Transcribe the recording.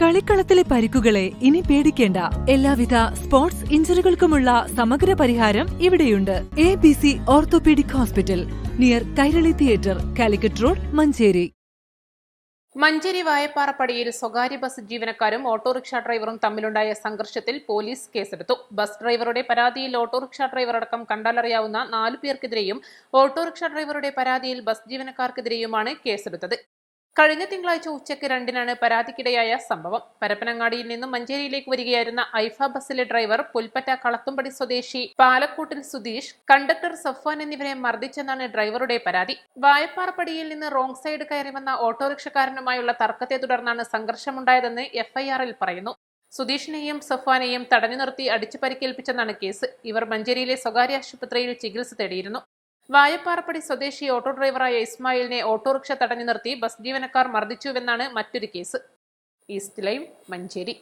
കളിക്കളത്തിലെ പരിക്കുകളെ ഇനി പേടിക്കേണ്ട. എല്ലാവിധ സ്പോർട്സ് ഇഞ്ചുറികൾക്കുമുള്ള സമഗ്ര പരിഹാരം ഇവിടെയുണ്ട്. ABC orthopaedic hospital, near Kairali theatre, Calicut road, Manjeri. Manjeri വായപ്പാറപ്പടിയിൽ സ്വകാര്യ ബസ് ജീവനക്കാരും ഓട്ടോറിക്ഷ ഡ്രൈവറും തമ്മിലുണ്ടായ സംഘർഷത്തിൽ പോലീസ് കേസെടുത്തു. ബസ് ഡ്രൈവറുടെ പരാതിയിൽ ഓട്ടോറിക്ഷ ഡ്രൈവറടക്കം കണ്ടാലറിയാവുന്ന 4 പേർക്കെതിരെയും ഓട്ടോറിക്ഷ ഡ്രൈവറുടെ പരാതിയിൽ ബസ് ജീവനക്കാർക്കെതിരെയുമാണ് കേസെടുത്തത്. കഴിഞ്ഞ തിങ്കളാഴ്ച ഉച്ചയ്ക്ക് 2-നാണ് പരാതിക്കിടയായ സംഭവം. പരപ്പനങ്ങാടിയിൽ നിന്നും മഞ്ചേരിയിലേക്ക് വരികയായിരുന്ന ഐഫ ബസ്സിലെ ഡ്രൈവർ പുൽപ്പറ്റ കളത്തുംപടി സ്വദേശി പാലക്കൂട്ടിൽ സുധീഷ്, കണ്ടക്ടർ സഫ്വാൻ എന്നിവരെ മർദ്ദിച്ചെന്നാണ് ഡ്രൈവറുടെ പരാതി. വായപ്പാറപ്പടിയിൽ നിന്ന് റോങ് സൈഡ് കയറി വന്ന ഓട്ടോറിക്ഷക്കാരനുമായുള്ള തർക്കത്തെ തുടർന്നാണ് സംഘർഷമുണ്ടായതെന്ന് FIR-ൽ പറയുന്നു. സുധീഷിനെയും സഫ്വാനെയും തടഞ്ഞു നിർത്തി അടിച്ചു പരിക്കേൽപ്പിച്ചെന്നാണ് കേസ്. ഇവർ മഞ്ചേരിയിലെ സ്വകാര്യ ആശുപത്രിയിൽ ചികിത്സ തേടിയിരുന്നു. വായപ്പാറപ്പടി സ്വദേശി ഓട്ടോ ഡ്രൈവറായ ഇസ്മായിലിനെ ഓട്ടോറിക്ഷ തടഞ്ഞു നിർത്തി ബസ് ജീവനക്കാർ മർദ്ദിച്ചുവെന്നാണ് മറ്റൊരു കേസ്. East live, Manjeri.